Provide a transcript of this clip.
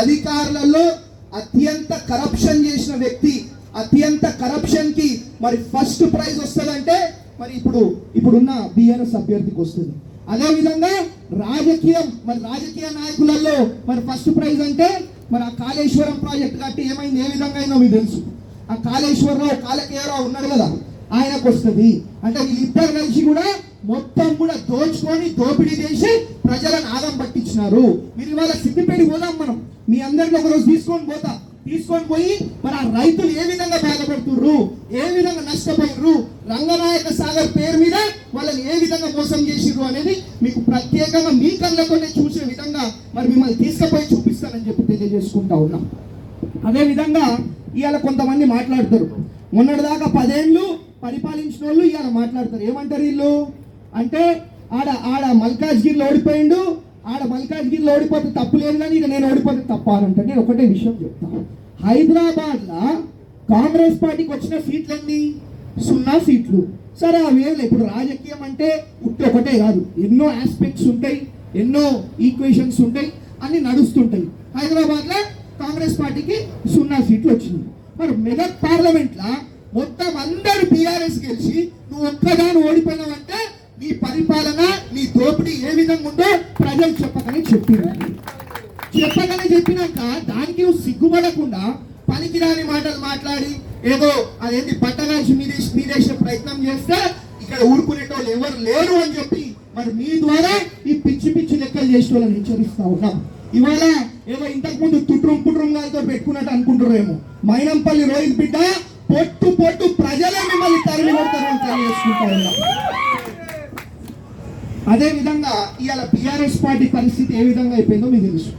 అధికారులలో అత్యంత కరప్షన్ చేసిన వ్యక్తి, అత్యంత కరప్షన్ కి మరి ఫస్ట్ ప్రైజ్ వస్తుందంటే మరి ఇప్పుడున్న బీఆర్ఎస్ అభ్యర్థికి వస్తుంది. అదే విధంగా రాజకీయ నాయకులలో మరి ఫస్ట్ ప్రైజ్ అంటే మరి ఆ కాళేశ్వరం ప్రాజెక్ట్ కట్టి ఏమైంది, ఏ విధంగా అయినా మీకు తెలుసు. ఆ కాళేశ్వరరావు కాలకేయరావు ఉన్నాడు కదా, ఆయనకు వస్తుంది. అంటే వీళ్ళిద్దరు కలిసి కూడా మొత్తం కూడా దోపిడీ చేసి ప్రజలను ఆగం పట్టించినారు. మీరు ఇవాళ సిద్దిపేటకి పోదాం, మనం మీ అందరికీ ఒకరోజు తీసుకొని పోయి మరి ఆ రైతులు ఏ విధంగా బాధపడుతుర్రు, ఏ విధంగా నష్టపోయిర్రు, రంగనాయక సాగర్ పేరు మీద వాళ్ళని ఏ విధంగా మోసం చేసిర్రు అనేది మీకు ప్రత్యేకంగా మీ కళ్ళతోనే చూసే విధంగా మరి మిమ్మల్ని తీసుకుపోయి చూపిస్తానని చెప్పి తెలియజేసుకుంటా ఉన్నాం. అదే విధంగా ఇవాళ కొంతమంది మాట్లాడతారు, మొన్నటిదాకా 10 ఏళ్ళు పరిపాలించిన వాళ్ళు ఇవాళ మాట్లాడతారు. ఏమంటారు వీళ్ళు అంటే ఆడ మల్కాజ్గిరిలో ఓడిపోయిండు, మల్కాజ్గిరిలో ఓడిపోతే తప్పు లేదు కానీ ఇక నేను ఓడిపోతే తప్ప అని అంటే నేను ఒకటే విషయం చెప్తాను. హైదరాబాద్లో కాంగ్రెస్ పార్టీకి వచ్చిన సీట్లన్నీ 0 సీట్లు. సరే అవేళ ఇప్పుడు రాజకీయం అంటే ఒకటే కాదు, ఎన్నో ఆస్పెక్ట్స్ ఉంటాయి, ఎన్నో ఈక్వేషన్స్ ఉంటాయి, అన్ని నడుస్తుంటాయి. హైదరాబాద్లో కాంగ్రెస్ పార్టీకి 0 సీట్లు వచ్చింది. మరి మెదక్ పార్లమెంట్లో మొత్తం అందరు బీఆర్ఎస్ గెలిచి నువ్వు ఒక్కదాని ఓడిపోయినావంటే నీ పరిపాలన, నీ దోపిడీ ఏ విధంగా ఉందో ప్రజలు చెప్పకనే చెప్పినాక దానికి నువ్వు సిగ్గుపడకుండా పనికిరాని మాటలు మాట్లాడి ఏదో అదేంటి పట్టగాల్సి మీదేసే ప్రయత్నం చేస్తే ఇక్కడ ఊరుకునేటోళ్ళు ఎవరు లేరు అని చెప్పి మరి మీ ద్వారా ఈ పిచ్చి లెక్కలు చేసే వాళ్ళని హెచ్చరిస్తా ఉన్నాం. ఇవాళ ఏదో ఇంతకు ముందు పుట్రం గారితో పెట్టుకున్నట్టు అనుకుంటారేమో, మైనంపల్లి రోహిత్ బిడ్డ పొట్టు ప్రజలే మిమ్మల్ని తరిమి కొడతారని తెలియజేసుకుంటా ఉన్నాం. అదే విధంగా ఇవాళ బీఆర్ఎస్ పార్టీ పరిస్థితి ఏ విధంగా అయిపోయిందో మీకు తెలుసు.